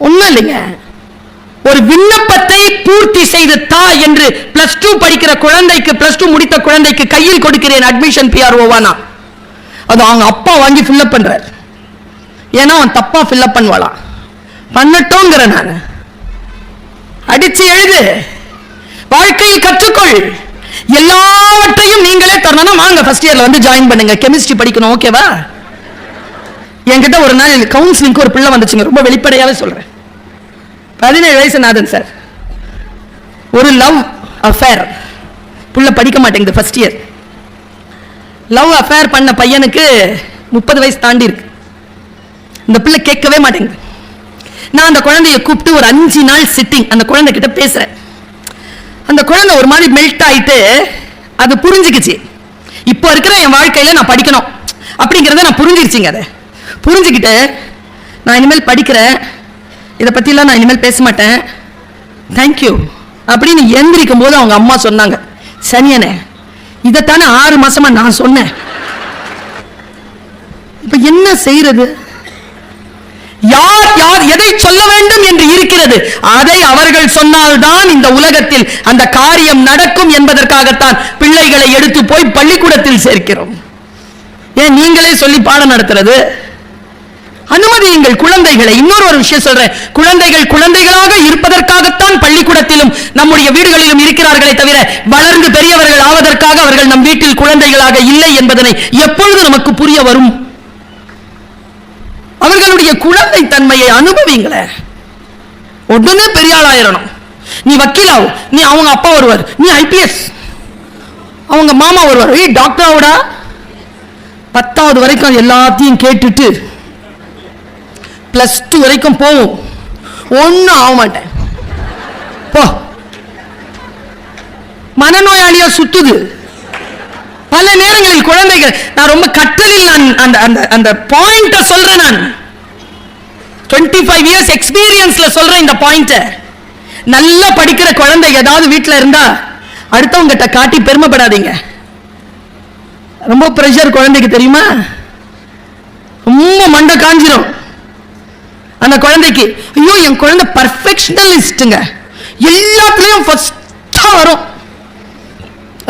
ஒண்ணும் இல்லைங்க. ஒரு விண்ணப்பத்தை பூர்த்தி செய்து தா என்று +2 படிக்கிற குழந்தைக்கு, +2 முடித்த குழந்தைக்கு கையில் கொடுக்கிறேன் அட்மிஷன் PRO-வானா, அது அவங்க அப்பா வாங்கி ஃபில்அப் பண்றார். ஏன்னா அவன் தப்பா ஃபில்அப் பண்ணுவாளாம். பண்ணட்டோங்கிற நான் அடிச்சு எழுது, வாழ்க்கையில் கற்றுக்கொள், எல்லாவற்றையும் நீங்களே தரணும். வாங்க ஃபர்ஸ்ட் இயர்ல வந்து ஜாயின் பண்ணுங்க, கெமிஸ்ட்ரி படிக்கணும், ஓகேவா? என்கிட்ட ஒரு நாள் கவுன்சிலிங்க்கு ஒரு பிள்ளை வந்துச்சுங்க, ரொம்ப வெளிப்படையாவே சொல்றேன். 17 வயசு நாதன் சார், ஒரு லவ் அஃபேர், புள்ள படிக்க மாட்டேங்குது, ஃபர்ஸ்ட் இயர். லவ் அஃபேர் பண்ண பையனுக்கு 30 வயசு தாண்டி இருக்கு. இந்த பிள்ளை கேட்கவே மாட்டேங்குது. நான் அந்த குழந்தைய கூப்பிட்டு ஒரு 5 நாள் சிட்டிங் அந்த குழந்தை கிட்ட பேசுறேன். அந்த குழந்தை ஒரு மாதிரி மெல்ட் ஆயிட்டு அது புரிஞ்சுக்கிச்சு, இப்போ இருக்கிற என் வாழ்க்கையில நான் படிக்கணும் அப்படிங்கிறத நான் புரிஞ்சிருச்சுங்க. அதை புரிஞ்சுக்கிட்டு நான் இனிமேல் படிக்கிறேன், இதை பற்றிலாம் நான் இனிமேல் பேச மாட்டேன், தேங்க்யூ அப்படின்னு எந்திரிக்கும் போது அவங்க அம்மா சொன்னாங்க, சனியனே இதைத்தானே 6 மாசமா நான் சொன்னேன், இப்ப என்ன செய்யறது? யார் யார் எதை சொல்ல வேண்டும் என்று இருக்கிறது, அதை அவர்கள் சொன்னால்தான் இந்த உலகத்தில் அந்த காரியம் நடக்கும் என்பதற்காகத்தான் பிள்ளைகளை எடுத்து போய் பள்ளிக்கூடத்தில் சேர்க்கிறோம். ஏன் நீங்களே சொல்லி பாடம் நடத்துறது? அனுமதியுங்கள் குழந்தைகளை. இன்னொரு விஷயம் சொல்றேன், குழந்தைகள் குழந்தைகளாக இருப்பதற்காகத்தான் பள்ளிக்கூடத்திலும் நம்முடைய வீடுகளிலும் இருக்கிறார்களே தவிர வளர்ந்து பெரியவர்கள் ஆவதற்காக அவர்கள் நம் வீட்டில் குழந்தைகளாக இல்லை என்பதனை எப்பொழுது நமக்கு புரிய வரும்? அவர்களுடைய குழந்தை தன்மையை அனுபவிங்களே. உடனே பெரிய ஆளாயிரணும். நீ வக்கீலாவு, நீ அவங்க அப்பா வருவார், நீ IPS, அவங்க மாமா வருவார், டாக்டர் ஆவுடா. 10வது வரைக்கும் எல்லாத்தையும் கேட்டுட்டு +2 வரைக்கும் போவோம், ஒன்னும் ஆக மாட்டேன் போ. மனநோயாளியா சுத்துது. பல நேரங்களில் குழந்தைகள், நான் ரொம்ப கற்றலில் நான் அந்த பாயிண்ட சொல்றேன். நான் 25 இயர்ஸ் எக்ஸ்பீரியன்ஸ்ல சொல்றேன் இந்த பாயிண்ட. நல்லா படிக்கிற குழந்தை ஏதாவது வீட்டுல இருந்தா அடுத்தவங்கிட்ட காட்டி பெருமைப்படாதீங்க. ரொம்ப பிரஷர் குழந்தைக்கு தெரியுமா, ரொம்ப மண்டை காஞ்சிரும் அந்த குழந்தைக்கு. ஐயோ என் குழந்தை பர்ஃபெக்ஷனலிஸ்ட்ங்க, எல்லாத்துலயும் ஃபர்ஸ்டா வரும்,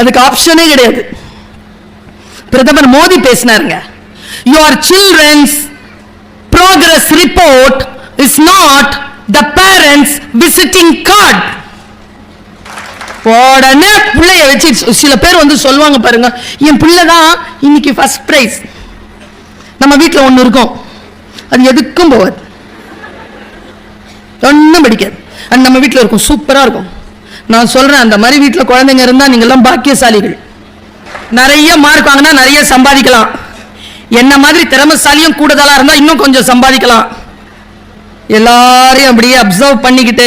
அதுக்கு ஆப்ஷனே கிடையாது. பிரதமர் Modi பேசினாருங்க, your children's progress report is not the parents visiting card. உடனே பிள்ளைய வச்சு சில பேர் வந்து சொல்லுவாங்க பாருங்க, என் பிள்ளை தான் இன்னைக்கு ஃபர்ஸ்ட் பிரைஸ். நம்ம வீட்டில் ஒன்று இருக்கும், அது எதுக்கும் போகாது, ஒன்றும் படிக்காது, அது நம்ம வீட்டில் இருக்கும், சூப்பராக இருக்கும். நான் சொல்றேன், அந்த மாதிரி வீட்டில் குழந்தைங்க இருந்தா நீங்க எல்லாம் பாக்கியசாலிகள். நிறைய மார்க் வாங்கினா நிறைய சம்பாதிக்கலாம். என்ன மாதிரி திறமைசாலியும் கூடுதலா இருந்தா இன்னும் கொஞ்சம் சம்பாதிக்கலாம். எல்லாரையும் அப்படியே அப்சர்வ் பண்ணிக்கிட்டு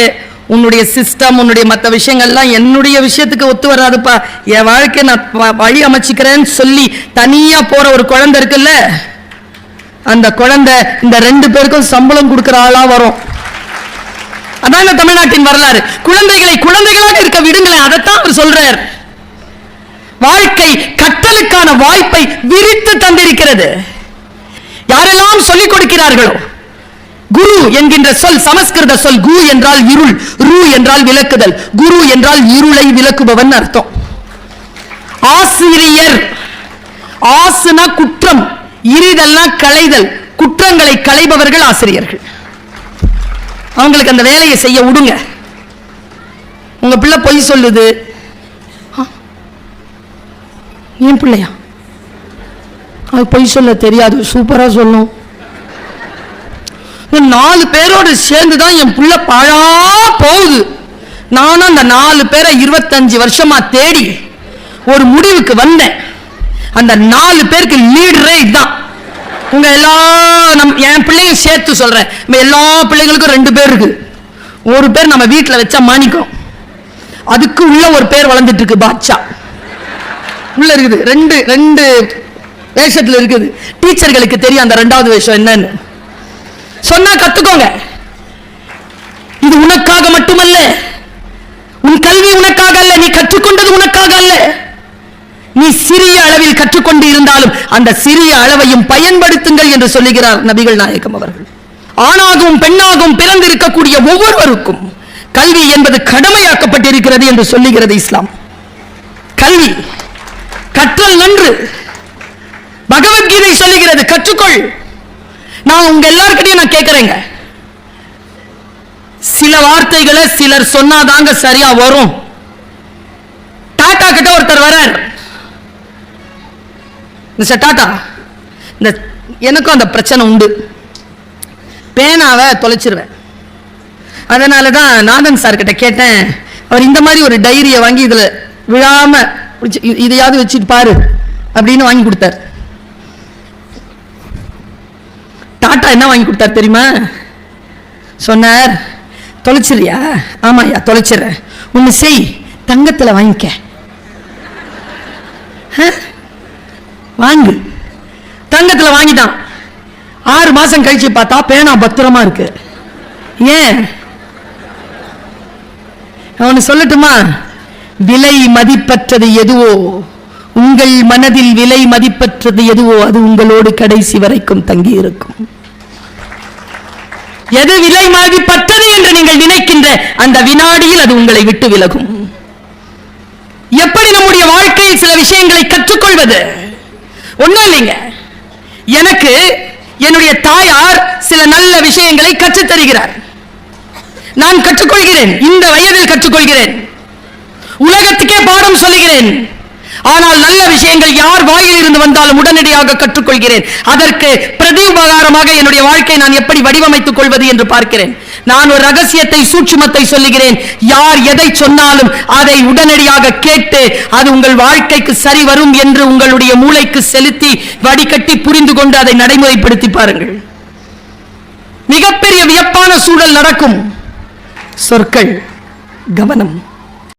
உன்னுடைய சிஸ்டம், உன்னுடைய மற்ற விஷயங்கள்லாம் என்னுடைய விஷயத்துக்கு ஒத்து வராதுப்பா, என் வாழ்க்கை நான் வழி அமைச்சிக்கிறேன்னு சொல்லி தனியா போற ஒரு குழந்தை இருக்குல்ல, அந்த குழந்தை இந்த 2 பேருக்கும் சம்பளம் கொடுக்கிற ஆளா வரும். அதான் தமிழ்நாட்டின் வரலாறு. குழந்தைகளை குழந்தைகளாக இருக்க விடுங்களேன், அதைத்தான் அவர் சொல்றார். வாழ்க்கை கற்றலுக்கான வாய்ப்பை விரித்து தந்திருக்கிறது. யாரெல்லாம் சொல்லிக் கொடுக்கிறார்களோ, குரு என்கின்ற சொல் சமஸ்கிருத சொல், கு என்றால் இருள், ரு என்றால் விளக்குதல், குரு என்றால் இருளை விளக்குபவன் அர்த்தம். ஆசிரியர், ஆசுனா குற்றம், இரிதல்னா களைதல், குற்றங்களை களைபவர்கள் ஆசிரியர்கள். அவங்களுக்கு அந்த வேலையை செய்ய விடுங்க. உங்க பிள்ளை பொய் சொல்லுது, என் பிள்ளையா அது பொய் சொல்ல தெரியாது, சூப்பரா சொல்லும். 4 பேரோடு சேர்ந்துதான் என் பிள்ளை பாழா போகுது. நானும் அந்த 4 பேரை 25 வருஷமா தேடி ஒரு முடிவுக்கு வந்தேன். அந்த 4 பேருக்கு லீடரே இதுதான். உங்க என் பிள்ளையும் சேர்த்து சொல்றேன், எல்லா பிள்ளைங்களுக்கும் 2 பேர் இருக்கு. ஒரு பேர் நம்ம வீட்டில் வச்சா மாணிக்கம், அதுக்கு உள்ள ஒரு பேர் வளர்ந்துட்டு இருக்கு, பாட்சா உள்ள இருக்குது. 2 வேஷத்துல இருக்குது. டீச்சர்களுக்கு தெரியும் அந்த 2வது வேஷம் என்னன்னு. சொன்னா கத்துக்கோங்க. இது உனக்காக மட்டுமல்ல, உன் கல்வி உனக்காக அல்ல, நீ கற்றுக்கொண்டது உனக்காக அல்ல. நீ சிறிய அளவில் கற்றுக்கொண்டு இருந்தாலும் அந்த சிறிய அளவையும் பயன்படுத்துங்கள் என்று சொல்லுகிறார் நபிகள் நாயகம் அவர்கள். ஆணாகவும் பெண்ணாகவும் பிறந்திருக்கக்கூடிய ஒவ்வொருவருக்கும் கல்வி என்பது கடமையாக்கப்பட்டிருக்கிறது என்று சொல்லுகிறது இஸ்லாம். கல்வி கற்றல் நன்று. பகவத்கீதை சொல்லுகிறது கற்றுக்கொள். நான் உங்க எல்லார்கிட்டையும் நான் கேட்கிறேங்க, சில வார்த்தைகளை சிலர் சொன்னாதாங்க சரியா வரும். டாடா கிட்ட ஒருத்தர் வரார், மிஸ்டர் டாடா, இந்த எனக்கும் அந்த பிரச்சனை உண்டு, பேனாவை தொலைச்சிருவேன், அதனால தான் நாதன் சார் கிட்ட கேட்டேன், அவர் இந்த மாதிரி ஒரு டைரியை வாங்கி இதுல விழாம இதையாவது வச்சுட்டு பாரு அப்படின்னு வாங்கி கொடுத்தார். டாடா என்ன வாங்கி கொடுத்தார் தெரியுமா? சொன்னார், தொலைச்சிரியா? ஆமாயா தொலைச்சிடுறேன், ஒன்று செய், தங்கத்துல வாங்கிக்க. வாங்கு. தங்கத்துல வாங்கிட்டான். 6 மாசம் கழிச்சு பார்த்தா பேனா பத்திரமா இருக்கு. ஏன்? அவனு சொல்லட்டுமா? விலை மதிப்பற்றது எதுவோ, உங்கள் மனதில் விலை மதிப்பற்றது எதுவோ அது உங்களோடு கடைசி வரைக்கும் தங்கி இருக்கும். எது விலை மதிப்பற்றது என்று நீங்கள் நினைக்கின்ற அந்த வினாடியில் அது உங்களை விட்டு விலகும். எப்படி நம்முடைய வாழ்க்கையில் சில விஷயங்களை கற்றுக்கொள்வது? ஒண்ணும் இல்லைங்க, எனக்கு என்னுடைய தாயார் சில நல்ல விஷயங்களை கற்றுத் தருகிறார். நான் கற்றுக்கொள்கிறேன், இந்த வயதில் கற்றுக்கொள்கிறேன், உலகத்துக்கே பாடம் சொல்லுகிறேன். ஆனால் நல்ல விஷயங்கள் யார் வாயில் இருந்து வந்தாலும் உடனடியாக கற்றுக்கொள்கிறேன். அதற்கு பிரதி உபகாரமாக என்னுடைய வாழ்க்கை நான் எப்படி வடிவமைத்துக் கொள்வது என்று பார்க்கிறேன். நான் ஒரு ரகசியத்தை, சூட்சுமத்தை சொல்லுகிறேன். யார் எதை சொன்னாலும் அதை உடனடியாக கேட்டு அது உங்கள் வாழ்க்கைக்கு சரி வரும் என்று உங்களுடைய மூளைக்கு செலுத்தி வடிகட்டி புரிந்து கொண்டு அதை நடைமுறைப்படுத்தி பாருங்கள். மிகப்பெரிய வியப்பான சூழல் நடக்கும். சொற்கள், கவனம்.